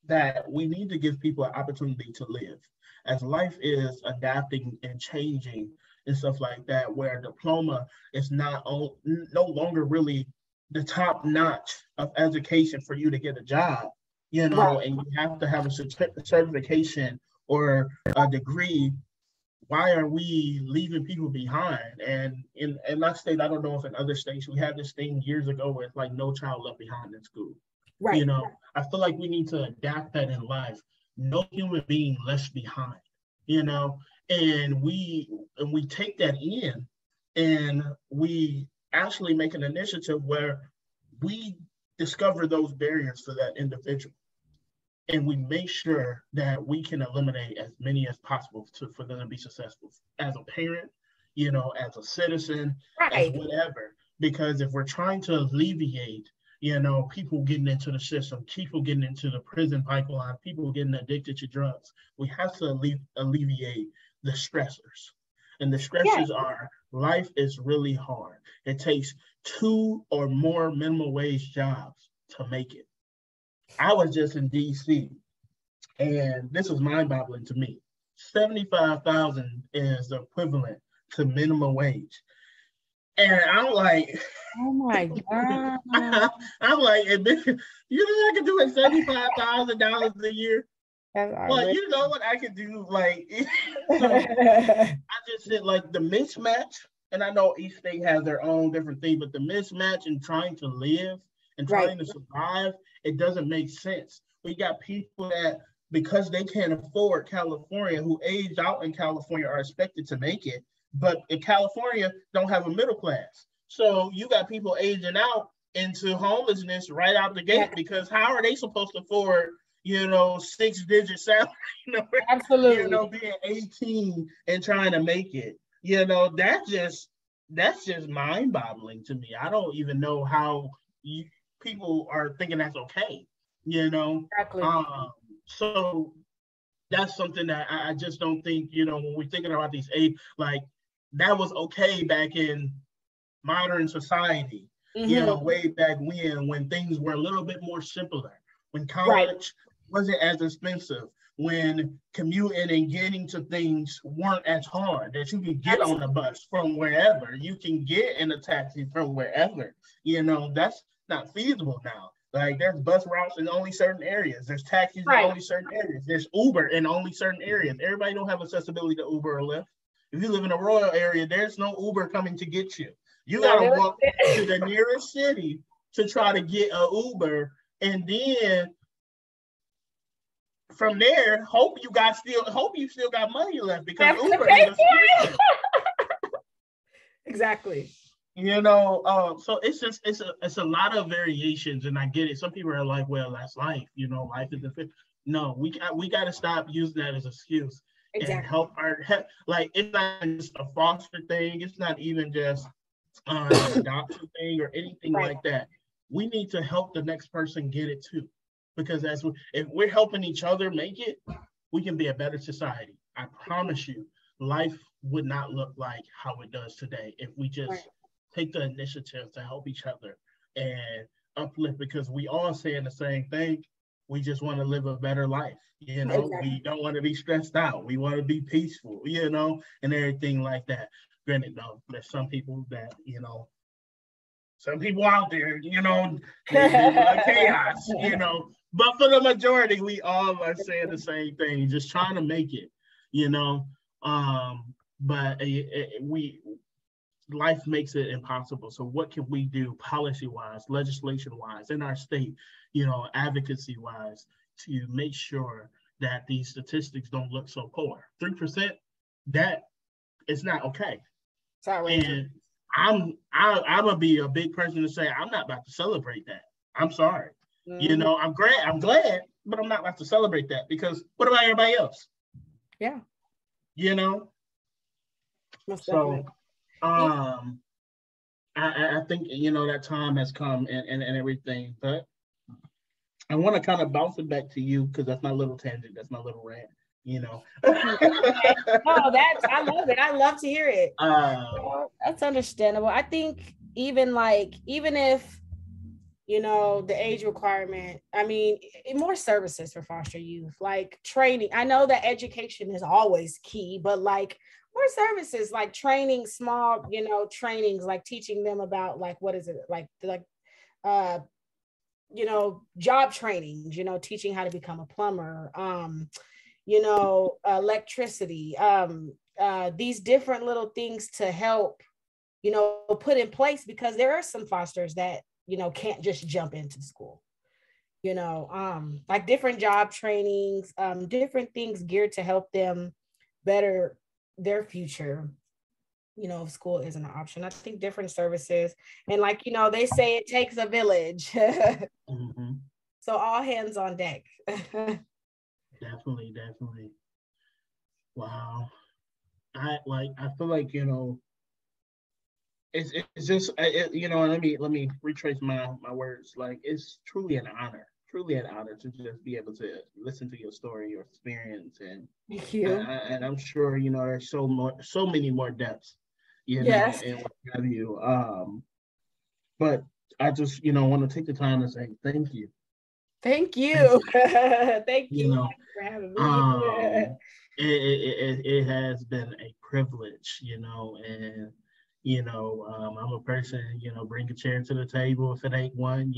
that we need to give people an opportunity to live. As life is adapting and changing, and stuff like that, where a diploma is no longer really the top notch of education for you to get a job, you know, and you have to have a certification or a degree. Why are we leaving people behind? And in my state, I don't know if in other states, we had this thing years ago where it's like no child left behind in school. Right. You know, I feel like we need to adapt that in life. No human being left behind, you know, and we take that in, and we actually make an initiative where we discover those barriers for that individual, and we make sure that we can eliminate as many as possible for them to be successful as a parent, you know, as a citizen, as whatever. Because if we're trying to alleviate, you know, people getting into the system, people getting into the prison pipeline, people getting addicted to drugs, we have to alleviate the stressors. And the stressors are, life is really hard. It takes 2 or more minimum wage jobs to make it. I was just in DC, and this was mind-boggling to me. 75,000 is the equivalent to minimum wage. And I'm like, oh my God. I'm like, you know what I can do at $75,000 a year? Well, you know what I could do? Like, so I just said, like, the mismatch, and I know each state has their own different thing, but the mismatch in trying to live and trying to survive, it doesn't make sense. We got people that, because they can't afford California, who age out in California, are expected to make it, but in California don't have a middle class. So you got people aging out into homelessness right out the gate, because how are they supposed to afford, you know, 6-digit salary, you know, absolutely, you know, being 18 and trying to make it, you know, that's just mind-boggling to me. I don't even know how people are thinking that's okay, you know. Exactly. So that's something that I just don't think, you know, when we're thinking about these age, like, that was okay back in modern society, you know, way back when things were a little bit more simpler, when college wasn't as expensive, when commuting and getting to things weren't as hard, that you can get on a bus from wherever, you can get in a taxi from wherever, you know. That's not feasible now. Like, there's bus routes in only certain areas. There's taxis in only certain areas. There's Uber in only certain areas. Everybody don't have accessibility to Uber or Lyft. If you live in a rural area, there's no Uber coming to get you. You got to walk to the nearest city to try to get an Uber. And then from there, hope you still got money left, because Uber is expensive. Exactly. You know, so it's a lot of variations, and I get it. Some people are like, well, that's life. You know, life is different. No, we got to stop using that as an excuse. And help like, it's not just a foster thing. It's not even just an adoption thing or anything like that. We need to help the next person get it too, because if we're helping each other make it, we can be a better society. I promise you, life would not look like how it does today if we just take the initiative to help each other and uplift, because we all saying the same thing. We just want to live a better life, you know. We don't want to be stressed out. We want to be peaceful, you know, and everything like that. Granted, though, there's some people that, you know, some people out there, you know, they love chaos, you know. But for the majority, we all are saying the same thing, just trying to make it, you know. But life makes it impossible. So what can we do policy-wise, legislation-wise, in our state, you know, advocacy-wise, to make sure that these statistics don't look so poor? 3%, that is not okay. Sorry. And I'm gonna be a big person to say I'm not about to celebrate that. I'm sorry. You know, I'm glad, but I'm not about to celebrate that, because what about everybody else? Yeah. You know? Most so definitely. I think, you know, that time has come and everything, but I want to kind of bounce it back to you, because that's my little tangent, that's my little rant, you know. I love it. I love to hear it. That's understandable. I think even if, you know, the age requirement, I mean, more services for foster youth, like training. I know that education is always key, but like more services like training, small, trainings, like teaching them about like, what is it? Uh, job trainings, teaching how to become a plumber, electricity, these different little things to help, put in place, because there are some fosters that, can't just jump into school, like different job trainings, different things geared to help them better their future, if school isn't an option. I think different services, and like, they say it takes a village. Mm-hmm. So all hands on deck. Definitely. Wow. I feel like, it's just, let me retrace my words. Like, it's truly an honor to just be able to listen to your story, your experience, and Thank you. and I'm sure, there's so many more depths, Yes. and what have you. But I just, want to take the time to say thank you. Thank you. Thank you. Thank you for having me. It has been a privilege, and I'm a person, bring a chair to the table if it ain't one,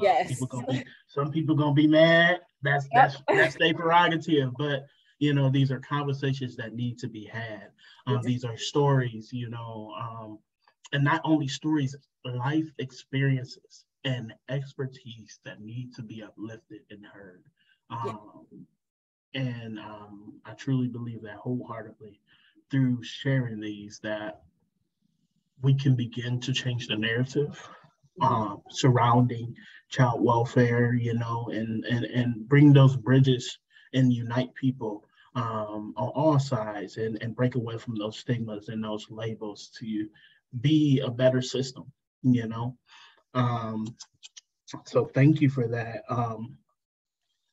Yes. Some people gonna be mad. That's their prerogative, but these are conversations that need to be had. These are stories, and not only stories, life experiences and expertise that need to be uplifted and heard. And I truly believe that wholeheartedly through sharing these, that we can begin to change the narrative surrounding child welfare, and bring those bridges and unite people on all sides, and break away from those stigmas and those labels to be a better system, So thank you for that.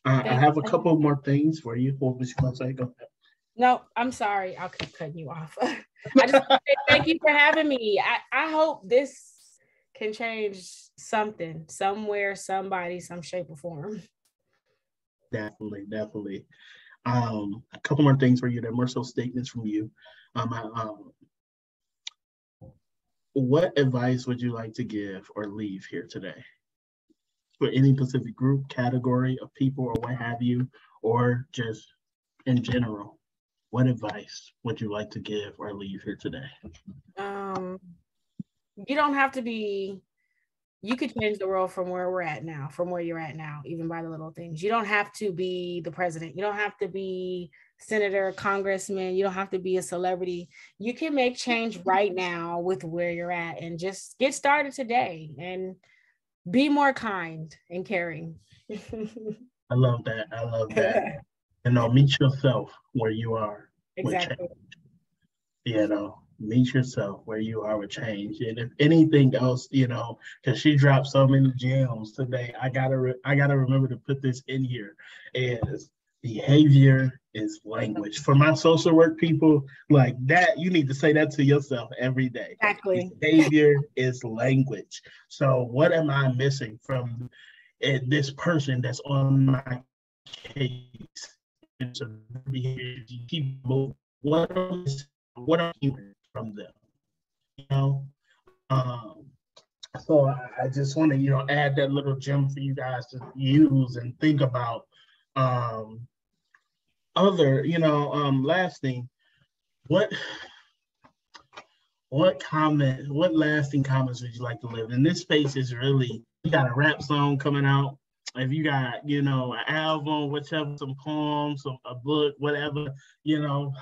I have a couple more things for you. What was you going to say? Go ahead. No, I'm sorry. I'll keep cutting you off. I just thank you for having me. I hope this can change something, somewhere, somebody, some shape or form. Definitely. A couple more things for you. They're more so statements from you. What advice would you like to give or leave here today? For any specific group, category of people, or what have you, or just in general, what advice would you like to give or leave here today? You don't have to be, you could change the world from where we're at now, from where you're at now, even by the little things. You don't have to be the president. You don't have to be senator, congressman. You don't have to be a celebrity. You can make change right now with where you're at, and just get started today and be more kind and caring. I love that. Meet yourself where you are. Exactly. Meet yourself where you are with change. And if anything else, because she dropped so many gems today, I gotta remember to put this in here. Is behavior is language. For my social work people, like that, you need to say that to yourself every day. Exactly. Behavior is language. So what am I missing from this person that's on my case? It's a behavior. You keep moving. What am I hearing from them? So I just want to, add that little gem for you guys to use and think about. Other, last thing, what lasting comments would you like to live? And this space is really, you got a rap song coming out. If you got, an album, whichever, some poems, a book, whatever,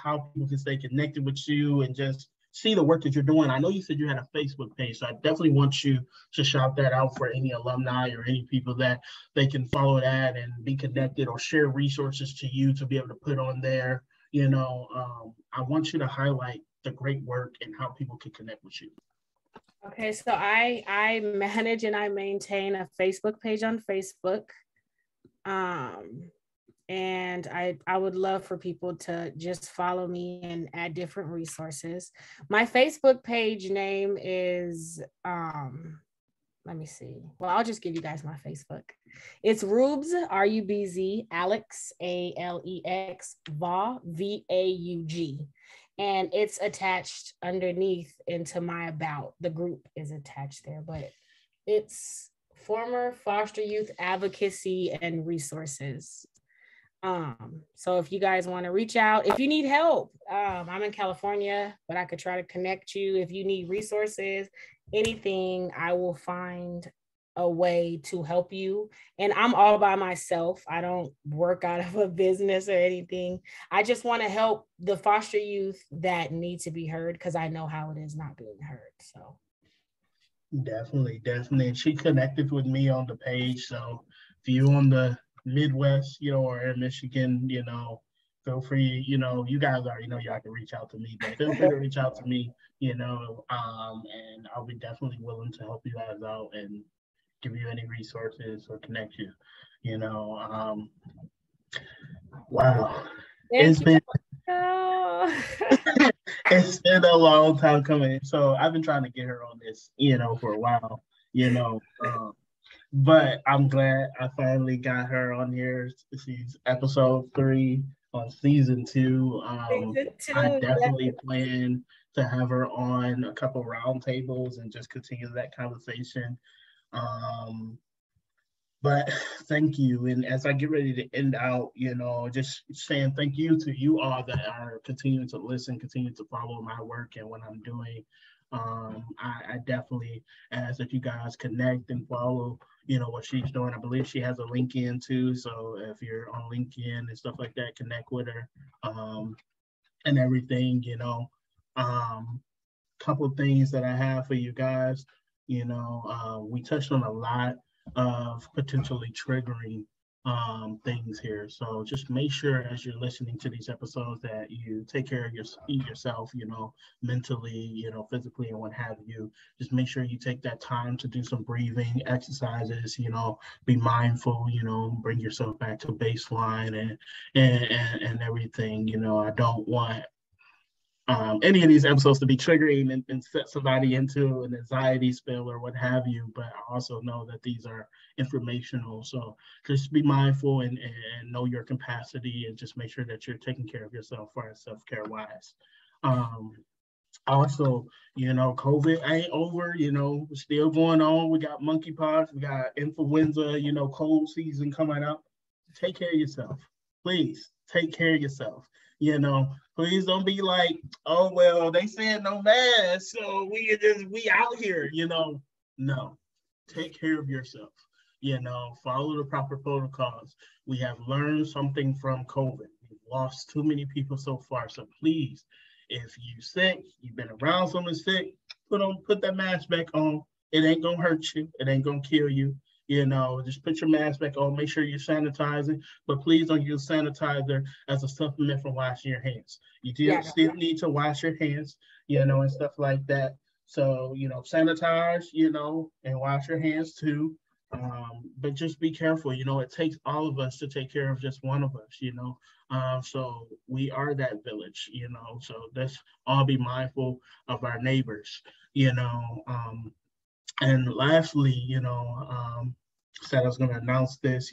how people can stay connected with you and just see the work that you're doing. I know you said you had a Facebook page, so I definitely want you to shout that out for any alumni or any people that they can follow that and be connected, or share resources to you to be able to put on there. I want you to highlight the great work and how people can connect with you. Okay, so I manage and I maintain a Facebook page on Facebook. And I would love for people to just follow me and add different resources. My Facebook page name is, let me see. Well, I'll just give you guys my Facebook. It's Rubz, R-U-B-Z, Alex, A-L-E-X, Vaugh, V-A-U-G. and it's attached underneath into my about. The group is attached there, but it's former foster youth advocacy and resources. So if you guys want to reach out, if you need help, I'm in California, but I could try to connect you. If you need resources, anything, I will find a way to help you. And I'm all by myself. I don't work out of a business or anything. I just want to help the foster youth that need to be heard, because I know how it is not being heard. So Definitely, definitely. And she connected with me on the page. So if you on the Midwest, or in Michigan, feel free, you guys already know y'all can reach out to me, but feel free to reach out to me, and I'll be definitely willing to help you guys out and give you any resources or connect you, wow. Thank It's been you. it's been a long time coming. So I've been trying to get her on this, for a while, but I'm glad I finally got her on here. She's episode 3 on season 2. I definitely plan to have her on a couple roundtables and just continue that conversation. But thank you. And as I get ready to end out, just saying thank you to you all that are continuing to listen, continue to follow my work and what I'm doing. I definitely ask that you guys connect and follow, what she's doing. I believe she has a LinkedIn too. So if you're on LinkedIn and stuff like that, connect with her and everything, couple things that I have for you guys. We touched on a lot of potentially triggering things here. So just make sure as you're listening to these episodes that you take care of yourself, mentally, physically and what have you. Just make sure you take that time to do some breathing exercises, be mindful, bring yourself back to baseline and everything. I don't want any of these episodes to be triggering and set somebody into an anxiety spill or what have you, but I also know that these are informational. So just be mindful and know your capacity and just make sure that you're taking care of yourself for self-care wise. Also, COVID ain't over, still going on. We got monkeypox, we got influenza, cold season coming up. Take care of yourself. Please take care of yourself. Please don't be like, oh, well, they said no mask, so we out here, No, take care of yourself, follow the proper protocols. We have learned something from COVID. We've lost too many people so far. So please, if you're sick, you've been around someone sick, put that mask back on. It ain't gonna hurt you. It ain't gonna kill you. Just put your mask back on, make sure you're sanitizing, but please don't use sanitizer as a supplement for washing your hands. You still need to wash your hands, and stuff like that. So, sanitize, and wash your hands too. But just be careful, it takes all of us to take care of just one of us, so we are that village, so let's all be mindful of our neighbors, and lastly, said I was going to announce this,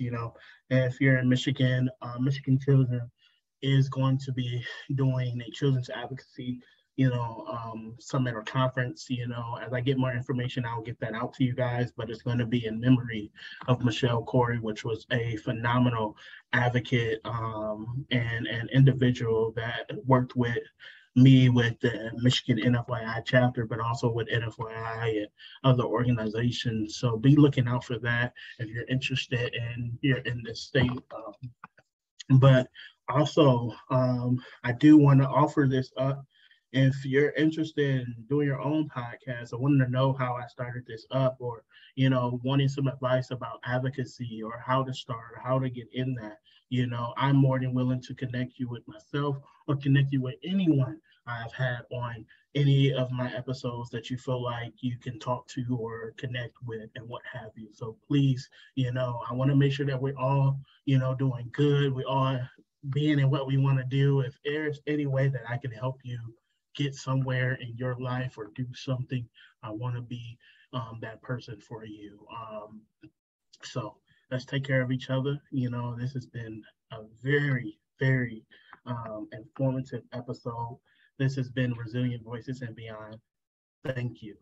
if you're in Michigan, Michigan Children is going to be doing a children's advocacy, summit or conference, as I get more information, I'll get that out to you guys, but it's going to be in memory of Michelle Corey, which was a phenomenal advocate and an individual that worked with me with the Michigan NFYI chapter, but also with NFYI and other organizations. So be looking out for that if you're interested and you're in this state. But also, I do want to offer this up. If you're interested in doing your own podcast, I wanted to know how I started this up, or wanting some advice about advocacy or how to start, or how to get in that. I'm more than willing to connect you with myself or connect you with anyone I've had on any of my episodes that you feel like you can talk to or connect with and what have you. So please, I want to make sure that we're all, doing good. We all being in what we want to do. If there's any way that I can help you get somewhere in your life or do something, I want to be that person for you. So let's take care of each other. This has been a very, very informative episode. This has been Resilient Voices and Beyond. Thank you.